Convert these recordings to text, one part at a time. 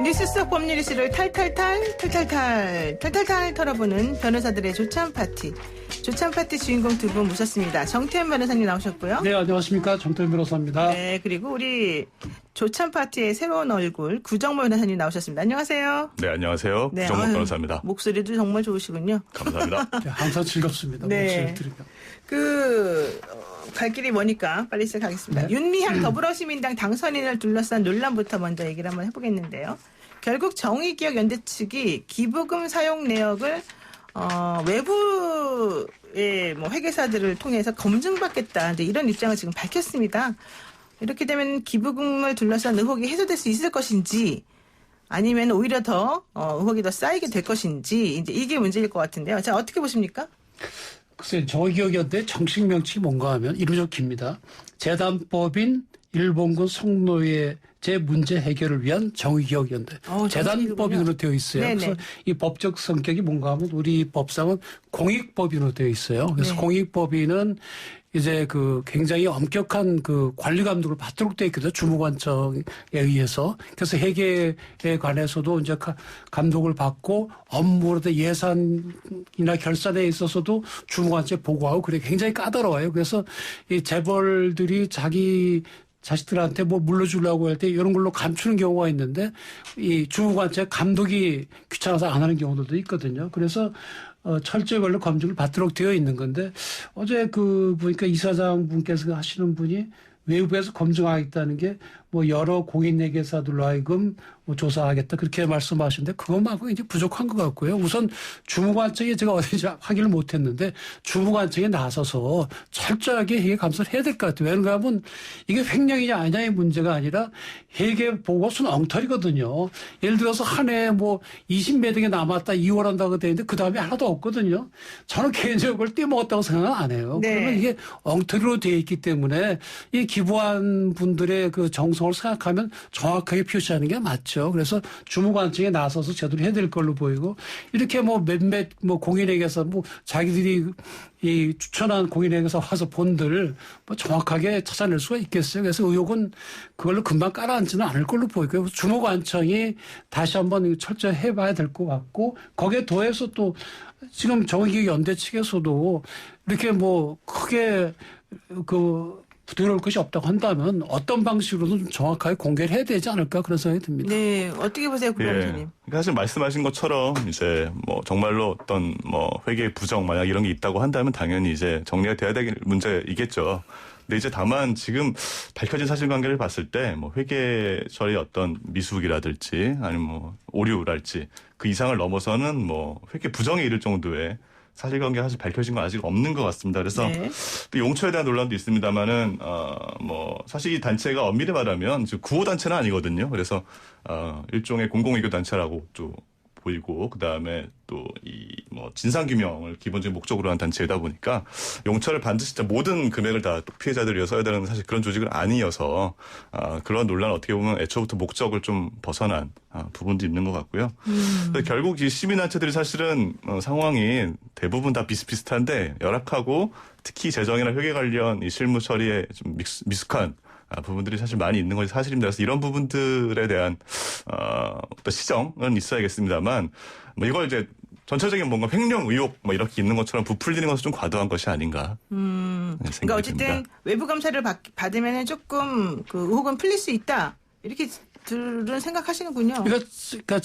뉴스 속 법률 이슈를 탈탈탈 털어보는 변호사들의 조찬 파티. 조찬 파티 주인공 두 분 모셨습니다. 정태현 변호사님 나오셨고요. 네, 안녕하십니까. 정태현 변호사입니다. 네, 그리고 우리 조찬 파티의 새로운 얼굴 구정모 변호사님 나오셨습니다. 안녕하세요. 네, 안녕하세요. 네, 구정모 변호사입니다. 목소리도 정말 좋으시군요. 감사합니다. 네, 항상 즐겁습니다. 네. 갈 길이 뭐니까 빨리 시작하겠습니다. 네. 윤미향 더불어시민당 당선인을 둘러싼 논란부터 먼저 얘기를 한번 해보겠는데요. 결국 정의기억연대 측이 기부금 사용 내역을 외부의 회계사들을 통해서 검증받겠다. 이런 입장을 지금 밝혔습니다. 이렇게 되면 기부금을 둘러싼 의혹이 해소될 수 있을 것인지 아니면 오히려 더 의혹이 더 쌓이게 될 것인지 이제 이게 문제일 것 같은데요. 자, 어떻게 보십니까? 글쎄, 정의기억연대 정식 명칭이 뭔가 하면 이루적 깁니다. 재단법인 일본군 성노예 제 문제 해결을 위한 정의기억연대. 재단법인으로 되어 있어요. 네네. 그래서 이 법적 성격이 뭔가 하면 우리 법상은 공익법인으로 되어 있어요. 그래서 네. 공익법인은 이제 굉장히 엄격한 관리 감독을 받도록 되어 있거든요. 주무관청에 의해서. 그래서 회계에 관해서도 이제 감독을 받고 업무로 예산이나 결산에 있어서도 주무관청에 보고하고 그래 굉장히 까다로워요. 그래서 이 재벌들이 자기 자식들한테 물려주려고 할 때 이런 걸로 감추는 경우가 있는데 이 주무관청 감독이 귀찮아서 안 하는 경우도 있거든요. 그래서 철저히 원래 검증을 받도록 되어 있는 건데 어제 보니까 이사장 분께서 하시는 분이 외부에서 검증하겠다는 게 여러 공인회계사들로 하여금 조사하겠다 그렇게 말씀하시는데 그것만큼 이제 부족한 것 같고요. 우선 주무관청에 제가 어딘지 확인을 못했는데 주무관청에 나서서 철저하게 회계 감사를 해야 될 것 같아요. 왜냐하면 하면 이게 횡령이냐 아니냐의 문제가 아니라 회계 보고서는 엉터리거든요. 예를 들어서 한 해에 20몇 등이 남았다 2월 한다고 되어 있는데 그 다음에 하나도 없거든요. 저는 개인적으로 그걸 떼먹었다고 생각은 안 해요. 네. 그러면 이게 엉터리로 되어 있기 때문에 이 기부한 분들의 정성을 생각하면 정확하게 표시하는 게 맞죠. 그래서 주무관청에 나서서 제대로 해야 될 걸로 보이고 이렇게 몇몇 공인회계사 자기들이 이 추천한 공인회계사 와서 본들 정확하게 찾아낼 수가 있겠어요. 그래서 의혹은 그걸로 금방 깔아앉지는 않을 걸로 보이고요. 주무관청이 다시 한번 철저히 해봐야 될 것 같고 거기에 더해서 또 지금 정의기억연대 측에서도 이렇게 크게 부드러울 것이 없다고 한다면 어떤 방식으로든 정확하게 공개를 해야 되지 않을까 그런 생각이 듭니다. 네, 어떻게 보세요, 구정모님? 그러니까 사실 말씀하신 것처럼 이제 정말로 어떤 회계 부정 만약 이런 게 있다고 한다면 당연히 이제 정리가 돼야 될 문제이겠죠. 근데 이제 다만 지금 밝혀진 사실관계를 봤을 때 회계 처리 어떤 미숙이라든지 아니면 오류랄지 그 이상을 넘어서는 회계 부정에 이를 정도의 사실관계가 사실 밝혀진 건 아직 없는 것 같습니다. 그래서 네. 또 용처에 대한 논란도 있습니다만은 사실 이 단체가 엄밀히 말하면 구호 단체는 아니거든요. 그래서 일종의 공공외교 단체라고 또 보이고 그다음에 또 진상 규명을 기본적인 목적으로 한 단체이다 보니까 용처를 반드시 진짜 모든 금액을 다 피해자들을 위해 써야 되는 사실 그런 조직은 아니어서 그런 논란은 어떻게 보면 애초부터 목적을 좀 벗어난 부분도 있는 것 같고요. 결국 이 시민단체들이 사실은 상황이 대부분 다 비슷비슷한데 열악하고 특히 재정이나 회계 관련 이 실무 처리에 좀 미숙한 부분들이 사실 많이 있는 것이 사실입니다. 그래서 이런 부분들에 대한 어떤 시정은 있어야겠습니다만 이걸 이제 전체적인 뭔가 횡령 의혹 이렇게 있는 것처럼 부풀리는 것은 좀 과도한 것이 아닌가. 그러니까 어쨌든 듭니다. 외부 감사를 받으면 조금 의혹은 풀릴 수 있다 이렇게 들은 생각하시는군요. 그러니까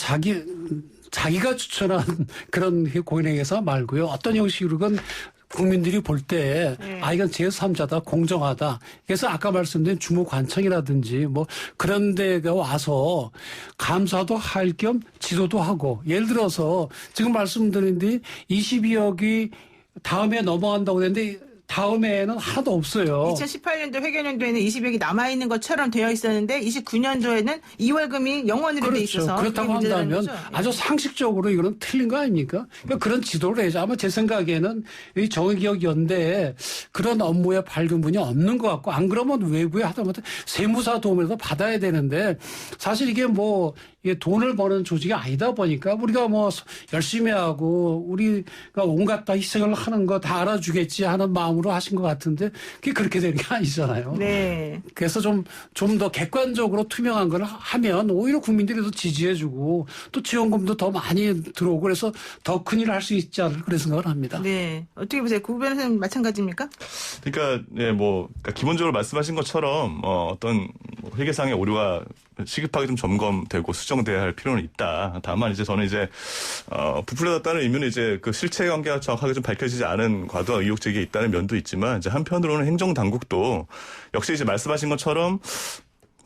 자기가 추천한 그런 공인회계사 말고요. 어떤 형식으로건 국민들이 볼 때 이건 제3자다 공정하다. 그래서 아까 말씀드린 주무관청이라든지 그런 데가 와서 감사도 할 겸 지도도 하고 예를 들어서 지금 말씀드린 데 22억이 다음에 넘어간다고 했는데 다음해에는 하나도 없어요. 2018년도 회계연도에는 20억이 남아있는 것처럼 되어 있었는데 29년도에는 2월금이 영원으로 돼 있어서 그렇다고 그게 문제라는 한다면 거죠. 아주 상식적으로 이거는 틀린 거 아닙니까? 그러니까 그런 지도를 해야죠. 아마 제 생각에는 이 정의기억연대에 그런 업무에 밝은 분이 없는 것 같고 안 그러면 외부에 하다못해 세무사 도움이라도 받아야 되는데 사실 이게 뭐 이게 돈을 버는 조직이 아니다 보니까 우리가 뭐 열심히 하고 우리가 온갖 다 희생을 하는 거 다 알아주겠지 하는 마음으로 하신 것 같은데 그게 그렇게 되는 게 아니잖아요. 네. 그래서 좀 더 객관적으로 투명한 걸 하면 오히려 국민들이 더 지지해주고 또 지원금도 더 많이 들어오고 그래서 더 큰 일을 할 수 있지 않을까 그런 생각을 합니다. 네. 어떻게 보세요? 구 변호사님 마찬가지입니까? 그러니까 그러니까 기본적으로 말씀하신 것처럼 어떤 회계상의 오류가 시급하게 좀 점검되고 수정돼야 할 필요는 있다. 다만 이제 저는 이제 부풀려졌다는 의미는 이제 그 실체 관계가 정확하게 좀 밝혀지지 않은 과도한 의혹 제기에 있다는 면도 있지만 이제 한편으로는 행정 당국도 역시 이제 말씀하신 것처럼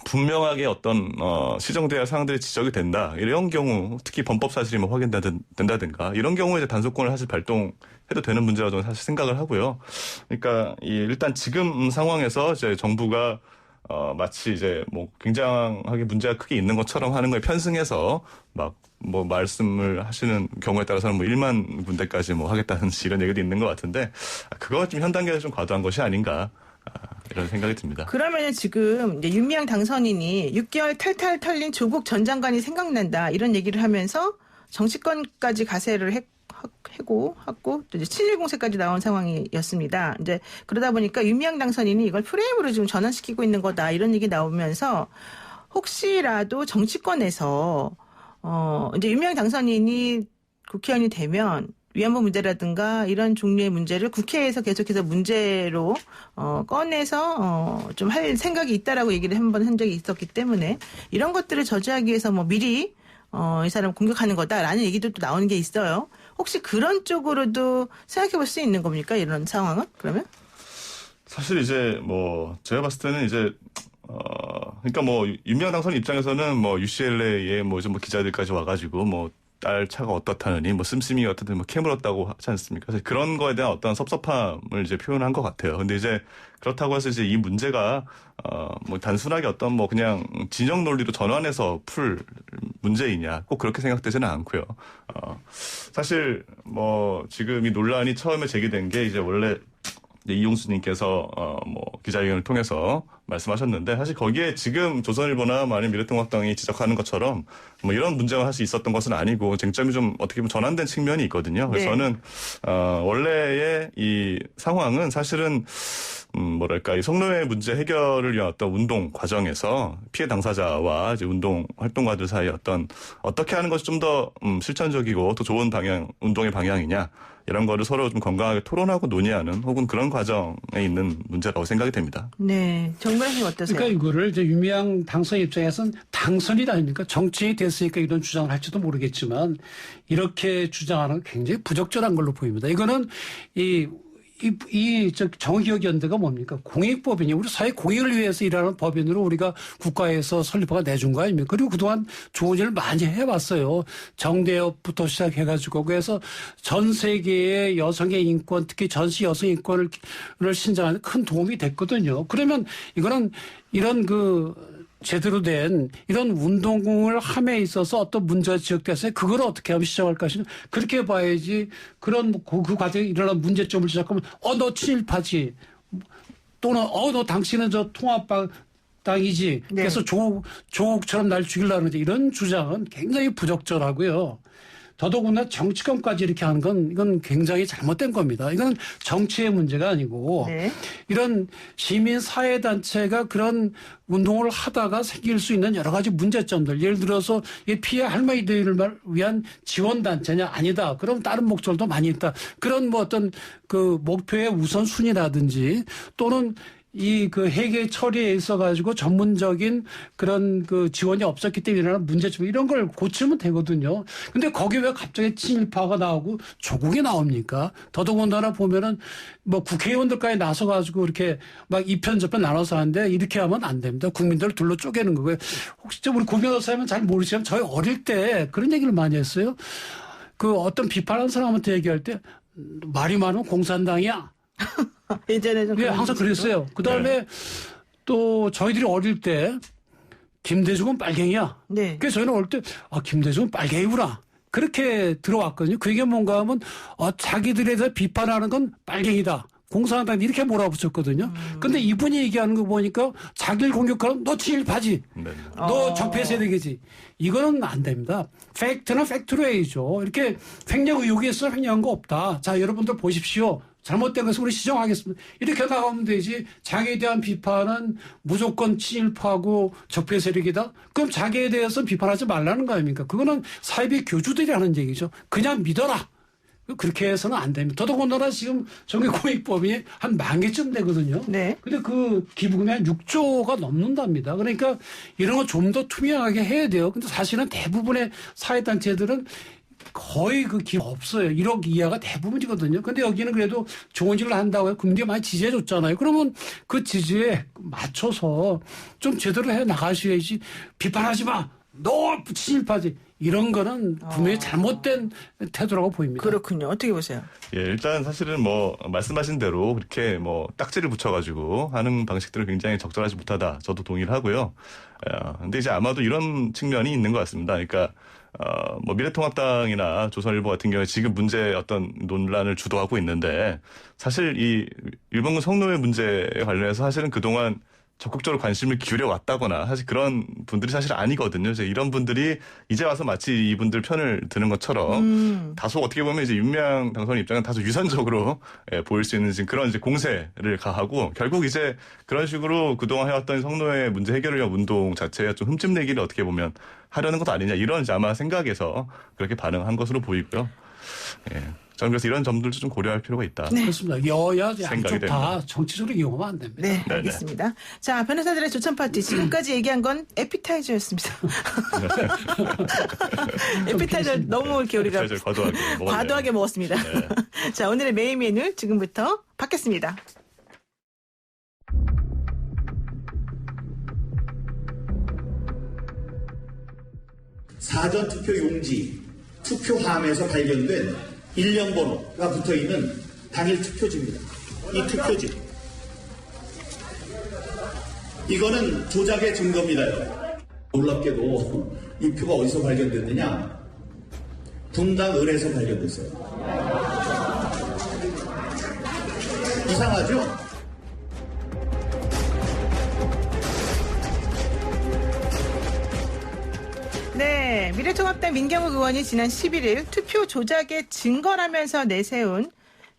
분명하게 어떤 시정돼야 할 사항들이 지적이 된다. 이런 경우 특히 범법 사실이 뭐 확인된다든가 이런 경우에 이제 단속권을 사실 발동해도 되는 문제라고 저는 사실 생각을 하고요. 그러니까 일단 지금 상황에서 이제 정부가 마치 이제 뭐 굉장하게 문제가 크게 있는 것처럼 하는 거에 편승해서 막 뭐 말씀을 하시는 경우에 따라서는 뭐 1만 군데까지 뭐 하겠다는 이런 얘기도 있는 것 같은데 그거가 좀 현 단계에서 좀 과도한 것이 아닌가 이런 생각이 듭니다. 그러면 지금 이제 윤미향 당선인이 6개월 탈탈 털린 조국 전 장관이 생각난다 이런 얘기를 하면서 정치권까지 가세를 하고 또 이제 7.1 공세까지 나온 상황이었습니다. 이제 그러다 보니까 윤미향 당선인이 이걸 프레임으로 지금 전환시키고 있는 거다 이런 얘기 나오면서 혹시라도 정치권에서 이제 윤미향 당선인이 국회의원이 되면 위안부 문제라든가 이런 종류의 문제를 국회에서 계속해서 문제로 꺼내서 좀 할 생각이 있다라고 얘기를 한번 한 적이 있었기 때문에 이런 것들을 저지하기 위해서 뭐 미리 이 사람 공격하는 거다라는 얘기도 또 나오는 게 있어요. 혹시 그런 쪽으로도 생각해 볼 수 있는 겁니까? 이런 상황은? 그러면? 사실 이제 뭐 제가 봤을 때는 이제 그러니까 뭐 윤미향 당선인 입장에서는 뭐 UCLA에 뭐 좀 기자들까지 와가지고 뭐 딸 차가 어떻다느니 뭐 씀씀이 어떻든 뭐 캐물었다고 하지 않습니까? 그래서 그런 거에 대한 어떤 섭섭함을 이제 표현한 것 같아요. 근데 이제 그렇다고 해서 이제 이 문제가 뭐 단순하게 어떤 뭐 그냥 진영 논리로 전환해서 풀 문제이냐 꼭 그렇게 생각되지는 않고요. 사실 뭐 지금 이 논란이 처음에 제기된 게 이제 원래 이용수님께서 뭐 기자회견을 통해서 말씀하셨는데 사실 거기에 지금 조선일보나 아니면 미래통합당이 지적하는 것처럼 뭐 이런 문제가 사실 있었던 것은 아니고 쟁점이 좀 어떻게 보면 전환된 측면이 있거든요. 그래서 네. 저는 원래의 이 상황은 사실은 뭐랄까 이 성노예 문제 해결을 위한 어떤 운동 과정에서 피해 당사자와 이제 운동 활동가들 사이에 어떻게 하는 것이 좀 더 실천적이고 또 좋은 방향 운동의 방향이냐. 이런 거를 서로 좀 건강하게 토론하고 논의하는 혹은 그런 과정에 있는 문제라고 생각이 됩니다. 네. 정관님 어떠세요? 그러니까 이거를 이제 윤미향 당선 입장에서는 당선이 아닙니까? 정치인이 됐으니까 이런 주장을 할지도 모르겠지만 이렇게 주장하는 건 굉장히 부적절한 걸로 보입니다. 이거는 정의기억연대가 뭡니까? 공익법인이 우리 사회 공익을 위해서 일하는 법인으로 우리가 국가에서 설립화가 내준 거 아닙니까? 그리고 그동안 좋은 일을 많이 해왔어요. 정대협부터 시작해가지고 그래서 전 세계의 여성의 인권, 특히 전시 여성 인권을 신장하는 큰 도움이 됐거든요. 그러면 이거는 이런 제대로 된 이런 운동을 함에 있어서 어떤 문제가 지적됐어요. 그걸 어떻게 하면 시정할 것인가. 그렇게 봐야지 그런 그 과정에 일어난 문제점을 지적하면 너 친일파지. 또는 너 당신은 저 통합당이지. 네. 그래서 조국처럼 날 죽이려는데 이런 주장은 굉장히 부적절하고요. 더더군다나 정치권까지 이렇게 하는 건 이건 굉장히 잘못된 겁니다. 이건 정치의 문제가 아니고 네. 이런 시민사회단체가 그런 운동을 하다가 생길 수 있는 여러 가지 문제점들 예를 들어서 이 피해 할머니들을 위한 지원단체냐 아니다. 그럼 다른 목적도 많이 있다. 그런 뭐 어떤 그 목표의 우선순위라든지 또는 해계 처리에 있어가지고 전문적인 그런 지원이 없었기 때문에 일어나는 문제점 이런 걸 고치면 되거든요. 근데 거기 왜 갑자기 친일파가 나오고 조국이 나옵니까? 더더군다나 보면은 뭐 국회의원들까지 나서가지고 이렇게 막 이편 저편 나눠서 하는데 이렇게 하면 안 됩니다. 국민들을 둘로 쪼개는 거고요. 혹시 우리 고 변호사님은 잘 모르시면 저희 어릴 때 그런 얘기를 많이 했어요. 어떤 비판하는 사람한테 얘기할 때 말이 많으면 공산당이야. 예전에 좀 예, 그런 항상 식으로. 그랬어요. 그 다음에 또 저희들이 어릴 때 김대중은 빨갱이야. 네. 그래서 저희는 어릴 때 김대중은 빨갱이구나. 그렇게 들어왔거든요. 그게 뭔가 하면 자기들에 대해서 비판하는 건 빨갱이다. 공산당 이렇게 몰아붙였거든요. 근데 이분이 얘기하는 거 보니까 자기를 공격하면 너 친일파지. 네. 너 적폐세력이지. 이거는 안 됩니다. 팩트는 팩트로 해야죠. 이렇게 횡령 의혹이 있어 횡령한 거 없다. 자, 여러분들 보십시오. 잘못된 것을 우리 시정하겠습니다. 이렇게 나가면 되지. 자기에 대한 비판은 무조건 친일파고 적폐 세력이다. 그럼 자기에 대해서 비판하지 말라는 거 아닙니까? 그거는 사이비 교주들이 하는 얘기죠. 그냥 믿어라. 그렇게 해서는 안 됩니다. 더더군다나 지금 정기공익법이 한 10,000개쯤 되거든요. 네. 근데 그 기부금이 한 6조가 넘는답니다. 그러니까 이런 거 좀 더 투명하게 해야 돼요. 근데 사실은 대부분의 사회단체들은 거의 그 기부 없어요. 1억 이하가 대부분이거든요. 근데 여기는 그래도 좋은 일을 한다고 해요. 금리가 많이 지지해줬잖아요. 그러면 그 지지에 맞춰서 좀 제대로 해 나가셔야지. 비판하지 마. 너 친일파지. 이런 거는 분명히 잘못된 태도라고 보입니다. 그렇군요. 어떻게 보세요? 예, 일단 사실은 뭐 말씀하신 대로 그렇게 뭐 딱지를 붙여가지고 하는 방식들은 굉장히 적절하지 못하다. 저도 동의를 하고요. 근데 이제 아마도 이런 측면이 있는 것 같습니다. 그러니까 뭐 미래통합당이나 조선일보 같은 경우에 지금 문제 어떤 논란을 주도하고 있는데 사실 이 일본군 성노예 문제에 관련해서 사실은 그동안 적극적으로 관심을 기울여 왔다거나 사실 그런 분들이 사실 아니거든요. 이제 이런 분들이 이제 와서 마치 이분들 편을 드는 것처럼 다소 어떻게 보면 이제 윤미향 당선인 입장은 다소 유선적으로 보일 수 있는 지금 그런 이제 공세를 가하고 결국 이제 그런 식으로 그동안 해왔던 성노예 문제 해결을 위한 운동 자체에 좀 흠집내기를 어떻게 보면 하려는 것 아니냐 이런 이제 아마 생각에서 그렇게 반응한 것으로 보이고요. 예. 저는 그래서 이런 점들도 좀 고려할 필요가 있다. 네. 그렇습니다. 여야 양쪽 생각이 다 됩니다. 정치적으로 이용하면 안 됩니다. 네, 알겠습니다. 자, 변호사들의 조천 파티 지금까지 얘기한 건 에피타이저였습니다. 에피타이저 너무 이렇게 우리가 과도하게 먹었습니다. 네. 자, 오늘의 메인 메뉴 지금부터 받겠습니다. 사전투표 용지, 투표함에서 발견된 일련 번호가 붙어있는 당일 투표지입니다. 이 투표지. 이거는 조작의 증거입니다요. 놀랍게도 이 표가 어디서 발견됐느냐? 분당 을에서 발견됐어요. 이상하죠? 네, 미래통합당 민경욱 의원이 지난 11일 투표 조작의 증거라면서 내세운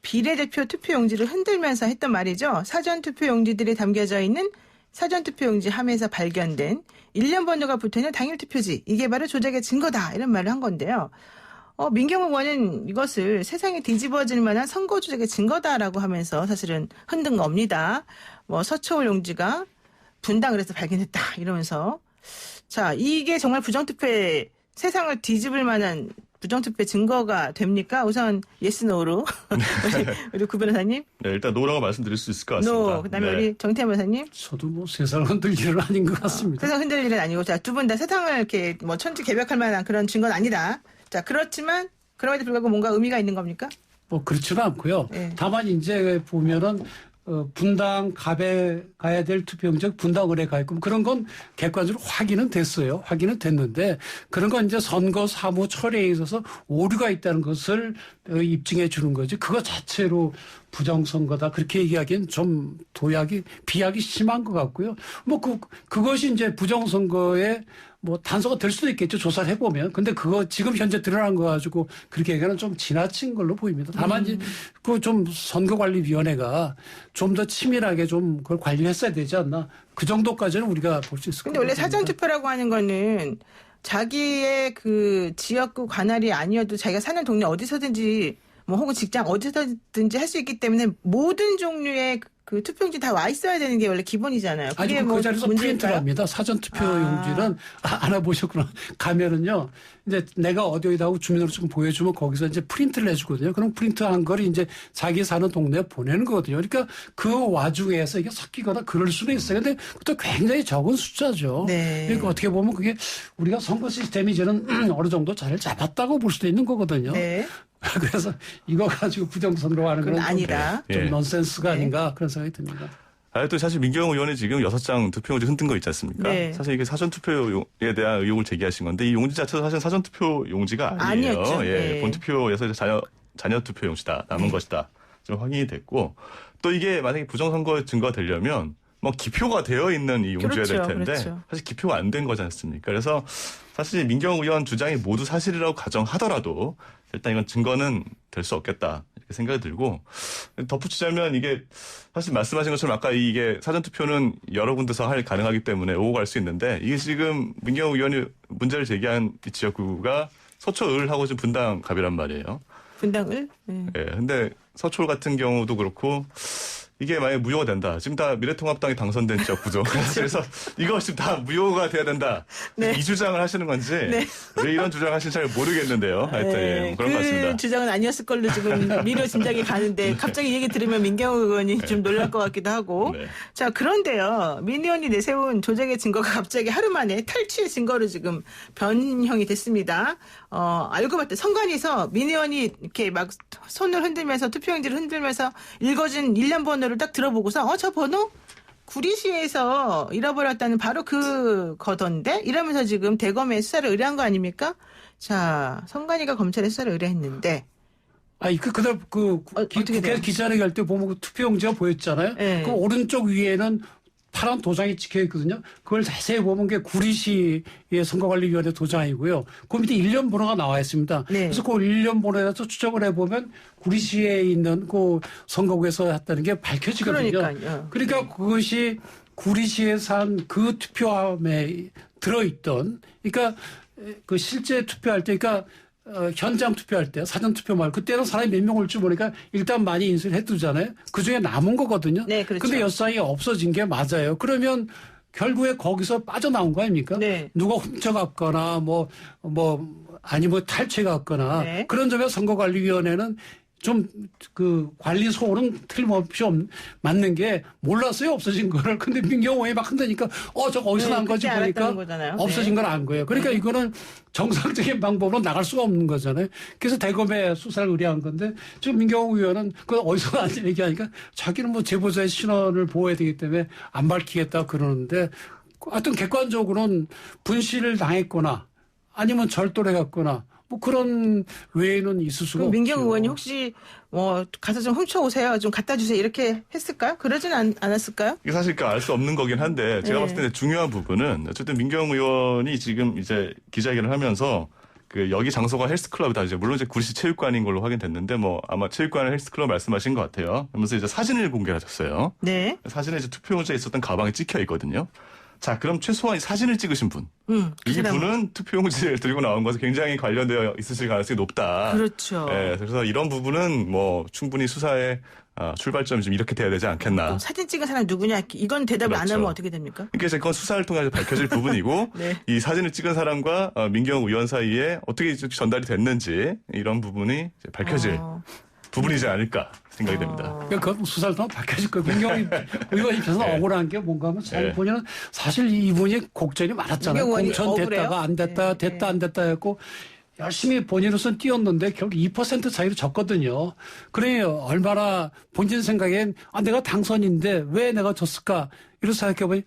비례대표 투표용지를 흔들면서 했던 말이죠. 사전투표용지들이 담겨져 있는 사전투표용지 함에서 발견된 일련 번호가 붙어있는 당일 투표지. 이게 바로 조작의 증거다. 이런 말을 한 건데요. 민경욱 의원은 이것을 세상에 뒤집어질 만한 선거 조작의 증거다라고 하면서 사실은 흔든 겁니다. 뭐 서초울 용지가 분당을 해서 발견했다. 이러면서 자, 이게 정말 부정투표에 세상을 뒤집을 만한 부정투표 증거가 됩니까? 우선 예스 노로 우리 구 변호사님. 네, 일단 노라고 말씀드릴 수 있을 것 같습니다. 노. 그다음에 네. 우리 정태현 변호사님. 저도 뭐 세상을 흔들 일은 아닌 것 같습니다. 세상 흔들 일은 아니고 자, 두 분 다 세상을 이렇게 뭐 천지개벽할 만한 그런 증거는 아니다. 자, 그렇지만 그럼에도 불구하고 뭔가 의미가 있는 겁니까? 뭐 그렇지는 않고요. 네. 다만 이제 보면은 분당 갑에 가야 될 투표용지 분당 을에 가 있고 그런 건 객관적으로 확인은 됐어요. 확인은 됐는데 그런 건 이제 선거 사무 처리에 있어서 오류가 있다는 것을 입증해 주는 거지. 그거 자체로 부정선거다 그렇게 얘기하기엔 좀 비약이 심한 것 같고요. 뭐 그것이 이제 부정선거에 뭐 단서가 될 수도 있겠죠. 조사를 해보면. 근데 그거 지금 현재 드러난 거 가지고 그렇게 얘기하는 좀 지나친 걸로 보입니다. 다만 이제 그 좀 선거관리위원회가 좀 더 치밀하게 좀 그걸 관리를 했어야 되지 않나. 그 정도까지는 우리가 볼 수 있을 것 같습니다. 근데 원래 사전투표라고 하는 거는 자기의 그 지역구 관할이 아니어도 자기가 사는 동네 어디서든지 뭐 혹은 직장 어디서든지 할 수 있기 때문에 모든 종류의 그 투표용지 다 와 있어야 되는 게 원래 기본이잖아요. 아니, 그 자리에서 프린트를 합니다. 사전투표 용지는 알아보셨구나. 가면은요, 이제 내가 어디다 하고 주민등록증 보여주면 거기서 이제 프린트를 해주거든요. 그럼 프린트한 걸 이제 자기 사는 동네에 보내는 거거든요. 그러니까 그 와중에서 이게 섞이거나 그럴 수는 있어요. 근데 그것도 굉장히 적은 숫자죠. 네. 그러니까 어떻게 보면 그게 우리가 선거 시스템이 이제는 어느 정도 자리를 잡았다고 볼 수도 있는 거거든요. 네. 그래서 이거 가지고 부정선거 하는 그건 건 아니다. 좀 예. 넌센스가 네. 아닌가 그런 생각이 듭니다. 또 사실 민경호 의원이 지금 6장 투표용지 흔든 거 있지 않습니까? 네. 사실 이게 사전투표에 대한 의혹을 제기하신 건데 이 용지 자체도 사실 사전투표 용지가 아니에요. 아니었죠. 예, 네. 본투표에서 자녀 투표 용지다. 남은 것이다. 좀 확인이 됐고 또 이게 만약에 부정선거 증거가 되려면 뭐 기표가 되어 있는 이 용지여야 될 그렇죠, 텐데 그렇죠. 사실 기표가 안 된 거지 않습니까? 그래서 사실 민경호 의원 주장이 모두 사실이라고 가정하더라도 일단 이건 증거는 될 수 없겠다 이렇게 생각이 들고 덧붙이자면 이게 사실 말씀하신 것처럼 아까 이게 사전투표는 여러 군데서 가능하기 때문에 오고 갈 수 있는데 이게 지금 민경호 의원이 문제를 제기한 이 지역구가 서초을하고 지금 분당갑이란 말이에요. 분당을. 네. 예, 근데 서초 같은 경우도 그렇고 이게 만약에 무효가 된다. 지금 다 미래통합당이 당선된 지역구죠. 그래서 이거 지금 다 무효가 돼야 된다. 네. 이 주장을 하시는 건지 네. 왜 이런 주장을 하시는지 잘 모르겠는데요. 하여튼 예, 그런 것 그 같습니다. 주장은 아니었을 걸로 지금 미려 짐작이 가는데 갑자기 이 얘기 들으면 민경호 의원이 좀 놀랄 것 같기도 하고. 네. 자, 그런데요. 민 의원이 내세운 조작의 증거가 갑자기 하루 만에 탈취의 증거로 지금 변형이 됐습니다. 알고 봤더니 선관위에서 민 의원이 이렇게 막 손을 흔들면서 투표용지를 흔들면서 읽어준 일련 번호를 딱 들어보고서 저 번호? 구리시에서 잃어버렸다는 바로 그 거던데? 이러면서 지금 대검에 수사를 의뢰한 거 아닙니까? 자, 선관위가 검찰에 수사를 의뢰했는데. 아니 그날 어떻게 돼요? 국회 기자회견 할 때 보면 그 투표용지가 보였잖아요. 네. 그 오른쪽 위에는 파란 도장이 찍혀 있거든요. 그걸 자세히 보면 게 구리시의 선거관리위원회 도장이고요. 그 밑에 일련 번호가 나와 있습니다. 네. 그래서 그 일련 번호에서 추적을 해보면 구리시에 있는 그 선거구에서 했다는 게 밝혀지거든요. 그러니까요. 그러니까 그것이 구리시에서 한 그 투표함에 들어있던, 그러니까 그 실제 투표할 때, 그러니까 현장 투표할 때, 사전 투표 말고, 그때는 사람이 몇 명 올 줄 모르니까 일단 많이 인수를 해두잖아요. 그 중에 남은 거거든요. 네, 그렇죠. 근데 여상이 없어진 게 맞아요. 그러면 결국에 거기서 빠져나온 거 아닙니까? 네. 누가 훔쳐갔거나, 아니면 탈취해갔거나, 네. 그런 점에 선거관리위원회는 좀 그 관리 소홀은 틀림없이 맞는 게 몰랐어요, 없어진 거를. 근데 민경호에 막 흔드니까 저거 어디서 네, 난 거지 그때 보니까 알았다는 거잖아요. 없어진 네. 건 안 거예요. 그러니까 이거는 정상적인 방법으로 나갈 수가 없는 거잖아요. 그래서 대검에 수사를 의뢰한 건데 지금 민경호 의원은 그 어디서 난지 얘기하니까 자기는 뭐 제보자의 신원을 보호해야 되기 때문에 안 밝히겠다 그러는데 하여튼 객관적으로는 분실을 당했거나 아니면 절도를 해갔거나 뭐 그런 외에는 있을 수가 그럼 없죠. 민경호 의원이 혹시 가서 좀 훔쳐오세요. 좀 갖다 주세요. 이렇게 했을까요? 그러진 않았을까요? 이게 사실 알 수 없는 거긴 한데 제가 네. 봤을 때 중요한 부분은 어쨌든 민경호 의원이 지금 이제 기자회견을 하면서 그 여기 장소가 헬스클럽이다. 이제 물론 이제 구리시 체육관인 걸로 확인됐는데 아마 체육관 헬스클럽 말씀하신 것 같아요. 그러면서 이제 사진을 공개하셨어요. 네. 사진에 이제 투표용지에 있었던 가방이 찍혀 있거든요. 자, 그럼 최소한 사진을 찍으신 분. 그 이 사람. 분은 투표용지를 들고 나온 것에 굉장히 관련되어 있으실 가능성이 높다. 그렇죠. 예, 그래서 이런 부분은 충분히 수사의 출발점이 좀 이렇게 돼야 되지 않겠나. 사진 찍은 사람 누구냐? 이건 대답을 안 그렇죠. 하면 어떻게 됩니까? 그러니까 이제 그건 수사를 통해서 밝혀질 부분이고 네. 이 사진을 찍은 사람과 민경호 의원 사이에 어떻게 전달이 됐는지 이런 부분이 이제 밝혀질 부분이지 않을까 생각이 됩니다. 그러니까 그 수사를 통해 밝혀질 거예요. 민경호 의원 입장에서 네. 억울한 게 뭔가 하면 자기 네. 본인은 사실 이분이 곡절이 많았잖아요. 민경호 의원이 공천 됐다가 억울해요? 안 됐다, 네. 됐다 안 됐다 했고 열심히 본인으로서는 뛰었는데 결국 2% 차이로 졌거든요. 그래 얼마나 본인 생각엔 내가 당선인데 왜 내가 졌을까? 이런 생각해보니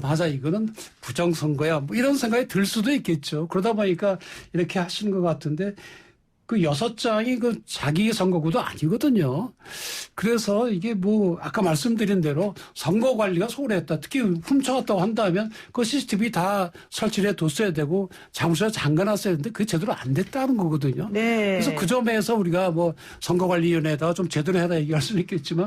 맞아 이거는 부정선거야. 뭐 이런 생각이 들 수도 있겠죠. 그러다 보니까 이렇게 하시는 것 같은데 그 6장이 그 자기 선거구도 아니거든요. 그래서 이게 아까 말씀드린 대로 선거 관리가 소홀했다. 특히 훔쳐갔다고 한다면 그 CCTV 다 설치를 해뒀어야 되고 장소에 잠가놨어야 되는데 그게 제대로 안 됐다는 거거든요. 네. 그래서 그 점에서 우리가 선거관리위원회에다가 좀 제대로 해라 얘기할 수는 있겠지만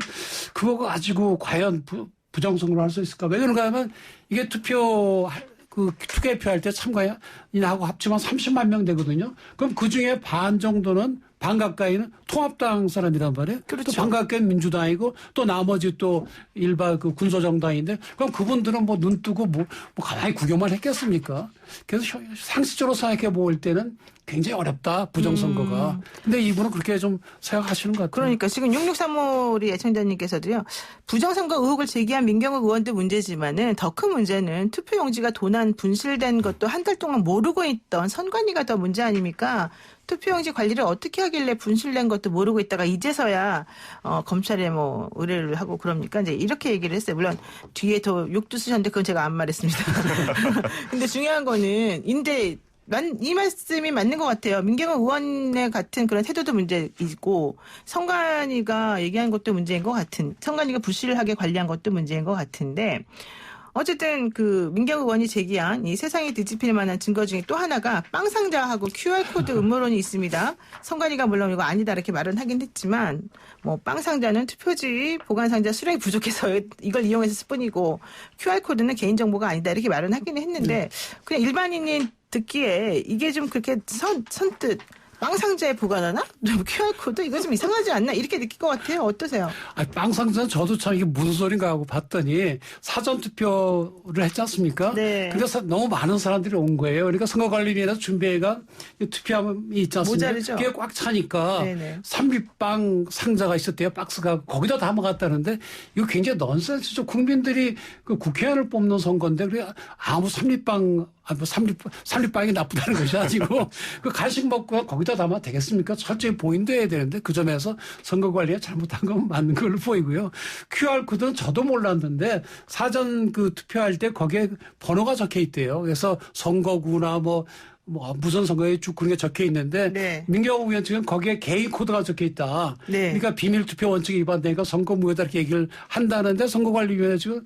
그거 가지고 과연 부정선거를 할 수 있을까? 왜 그런가 하면 이게 투개표할 때 참가인하고 합치면 30만 명 되거든요. 그럼 그 중에 반 정도는 반 가까이는 통합당 사람이란 말이에요. 그렇죠. 또 반 가까이는 민주당이고 또 나머지 또 일반 군소정당인데 그럼 그분들은 눈 뜨고 가만히 구경만 했겠습니까? 그래서 상식적으로 생각해 볼 때는 굉장히 어렵다. 부정선거가. 근데 이분은 그렇게 좀 생각하시는 것 같아요. 그러니까 지금 6635 우리 애청자님께서도요. 부정선거 의혹을 제기한 민경욱 의원도 문제지만은 더 큰 문제는 투표용지가 도난 분실된 것도 한 달 동안 모르고 있던 선관위가 더 문제 아닙니까? 투표용지 관리를 어떻게 하길래 분실된 것도 모르고 있다가 이제서야 검찰에 뭐 의뢰를 하고 그럽니까? 이제 이렇게 얘기를 했어요. 물론 뒤에 더 욕도 쓰셨는데 그건 제가 안 말했습니다. 근데 중요한 거는 이 말씀이 맞는 것 같아요. 민경욱 의원의 같은 그런 태도도 문제이고 선관위가 얘기한 것도 문제인 것 같은 선관위가 부실하게 관리한 것도 문제인 것 같은데 어쨌든 그 민경욱 의원이 제기한 이 세상이 뒤집힐 만한 증거 중에 또 하나가 빵 상자하고 QR코드 음모론이 있습니다. 선관위가 물론 이거 아니다 이렇게 말은 하긴 했지만 뭐 빵 상자는 투표지 보관 상자 수량이 부족해서 이걸 이용했을 뿐이고 QR코드는 개인정보가 아니다 이렇게 말은 하긴 했는데 그냥 일반인이 듣기에 이게 좀 그렇게 선뜻 빵 상자에 보관하나? QR코드? 이거 좀 이상하지 않나? 이렇게 느낄 것 같아요. 어떠세요? 빵 상자는 저도 참 이게 무슨 소린가 하고 봤더니 사전투표를 했지 않습니까? 네. 그래서 너무 많은 사람들이 온 거예요. 그러니까 선거관리위에서 준비해간 투표함이 있지 않습니까? 모자르죠? 그게 꽉 차니까 네네. 삼립빵 상자가 있었대요. 박스가 거기다 담아갔다는데 이거 굉장히 넌센스죠. 국민들이 그 국회의원을 뽑는 선거인데 그래 아무 삼립빵이 나쁘다는 것이 아니고 그 간식 먹고 거기다 담아 되겠습니까? 철저히 보인돼야 되는데 그 점에서 선거관리가 잘못한 건 맞는 걸로 보이고요. QR코드는 저도 몰랐는데 사전 그 투표할 때 거기에 번호가 적혀 있대요. 그래서 선거구나 뭐 무슨 선거에 쭉 그런 게 적혀 있는데 네. 민경욱 의원 측은 거기에 개인 코드가 적혀 있다. 네. 그러니까 비밀 투표 원칙이 위반되니까 선거무효다 이렇게 얘기를 한다는데 선거관리위원회 측은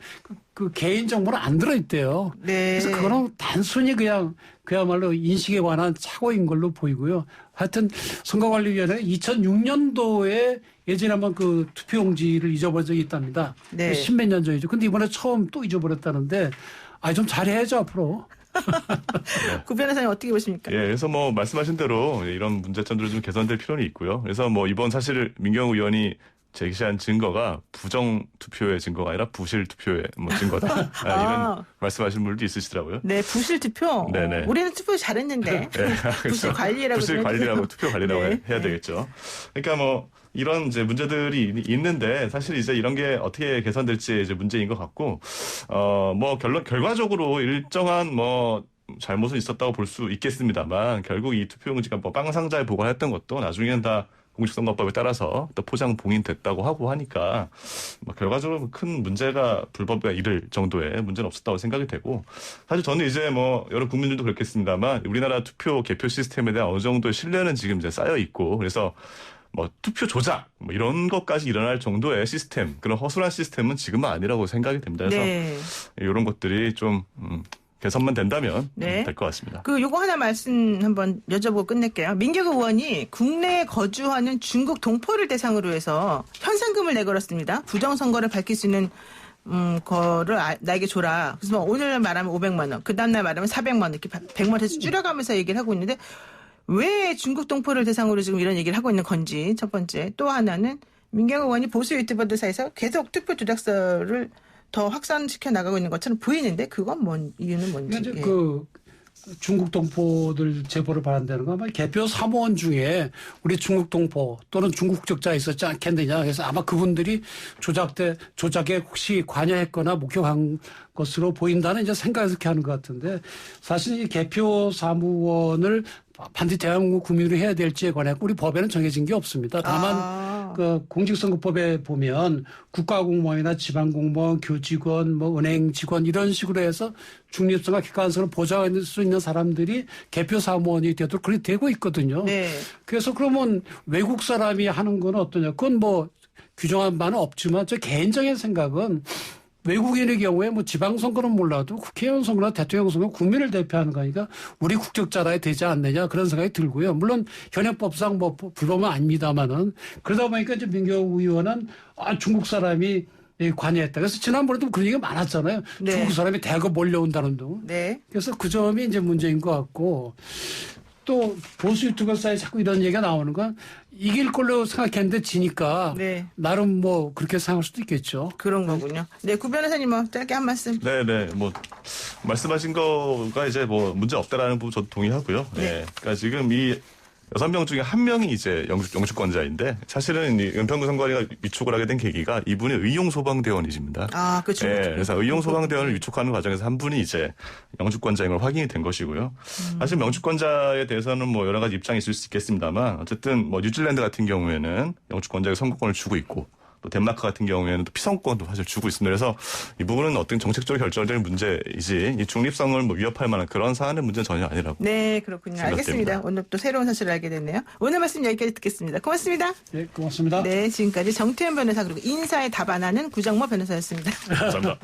그 개인 정보는 안 들어있대요. 네. 그래서 그거는 단순히 그야말로 인식에 관한 착오인 걸로 보이고요. 하여튼 선거관리위원회가 2006년도에 예전에 한번 그 투표용지를 잊어버린 적이 있답니다. 네. 십몇 년 전이죠. 근데 이번에 처음 또 잊어버렸다는데 좀 잘해야죠 앞으로. 구 변호사님 어떻게 보십니까? 예, 그래서 뭐 말씀하신 대로 이런 문제점들을 좀 개선될 필요는 있고요. 그래서 뭐 이번 사실 민경욱 의원이 제시한 증거가 부정 투표의 증거가 아니라 부실 투표의 뭐 증거다. 이런 말씀하신 분들도 있으시더라고요. 네, 부실 투표. 네네. 우리는 투표 잘했는데. 부실 관리라고. 부실 관리라고 투표 관리라고 네. 해야 되겠죠. 그러니까 뭐 이런 이제 문제들이 있는데 사실 이제 이런 게 어떻게 개선될지 이제 문제인 것 같고 뭐 결과적으로 일정한 뭐 잘못은 있었다고 볼 수 있겠습니다만 결국 이 투표용지가 뭐 빵 상자에 보관했던 것도 나중에는 다 공직선거법에 따라서 또 포장 봉인됐다고 하고 하니까 뭐 결과적으로 큰 문제가 불법에 이를 정도의 문제는 없었다고 생각이 되고 사실 저는 이제 뭐 여러 국민들도 그렇겠습니다만 우리나라 투표 개표 시스템에 대한 어느 정도의 신뢰는 지금 이제 쌓여 있고 그래서 뭐 투표 조작 뭐 이런 것까지 일어날 정도의 시스템 그런 허술한 시스템은 지금은 아니라고 생각이 됩니다. 그래서 네. 이런 것들이 좀 개선만 된다면 네. 될 것 같습니다. 요거 하나 말씀 한번 여쭤보고 끝낼게요. 민경욱 의원이 국내에 거주하는 중국 동포를 대상으로 해서 현상금을 내걸었습니다. 부정선거를 밝힐 수 있는 거를 나에게 줘라. 그래서 뭐 오늘 말하면 500만 원, 그 다음날 말하면 400만 원 이렇게 100만 원 해서 줄여가면서 얘기를 하고 있는데 왜 중국 동포를 대상으로 지금 이런 얘기를 하고 있는 건지 첫 번째. 또 하나는 민경욱 의원이 보수 유튜버들 사이에서 계속 투표 조작설을 더 확산시켜 나가고 있는 것처럼 보이는데 그건 이유는 뭔지. 이제 그 중국 동포들 제보를 받는다는 건 아마 개표 사무원 중에 우리 중국 동포 또는 중국 국적자 있었지 않겠느냐. 그래서 아마 그분들이 조작에 혹시 관여했거나 목격한 것으로 보인다는 이제 생각에서 이렇게 하는 것 같은데 사실 이 개표 사무원을 반드시 대한민국 국민으로 해야 될지에 관해 우리 법에는 정해진 게 없습니다. 다만 그 공직선거법에 보면 국가공무원이나 지방공무원, 교직원, 뭐 은행 직원 이런 식으로 해서 중립성과 객관성을 보장할 수 있는 사람들이 개표 사무원이 되도록 그렇게 되고 있거든요. 네. 그래서 그러면 외국 사람이 하는 건 어떠냐? 그건 뭐 규정한 바는 없지만 저 개인적인 생각은 외국인의 경우에 뭐 지방선거는 몰라도 국회의원 선거나 대통령 선거 국민을 대표하는 거니까 우리 국적자라야 되지 않느냐 그런 생각이 들고요. 물론 현행법상 뭐 불법은 아닙니다만은 그러다 보니까 이제 민경욱 의원은 중국 사람이 관여했다. 그래서 지난번에도 그런 얘기가 많았잖아요. 네. 중국 사람이 대거 몰려온다는 등. 네. 그래서 그 점이 이제 문제인 것 같고 또 보수 유튜버사에 자꾸 이런 얘기가 나오는 건 이길 걸로 생각했는데 지니까 네. 나름 뭐 그렇게 생각할 수도 있겠죠. 그런 거군요. 네, 구 변호사님 뭐 짧게 한 말씀. 네네, 뭐, 말씀하신 거가 이제 뭐 문제 없다라는 부분 저도 동의하고요. 네. 예. 그러니까 지금 이 6명 중에 한 명이 이제 영주권자인데 사실은 이 은평구 선관위가 위촉을 하게 된 계기가 이분이 의용소방대원이십니다. 아, 그렇죠. 예, 그래서 의용소방대원을 위촉하는 과정에서 한 분이 이제 영주권자인 걸 확인이 된 것이고요. 사실 영주권자에 대해서는 뭐 여러 가지 입장이 있을 수 있겠습니다만 어쨌든 뭐 뉴질랜드 같은 경우에는 영주권자에게 선거권을 주고 있고 또 덴마크 같은 경우에는 또 피선권도 사실 주고 있습니다. 그래서 이 부분은 어떤 정책적으로 결정될 문제이지 이 중립성을 뭐 위협할 만한 그런 사안의 문제는 전혀 아니라고. 네, 그렇군요. 생각됩니다. 알겠습니다. 오늘 또 새로운 사실을 알게 됐네요. 오늘 말씀 여기까지 듣겠습니다. 고맙습니다. 네, 고맙습니다. 네, 지금까지 정태현 변호사 그리고 인사에 답안하는 구정모 변호사였습니다. 감사합니다.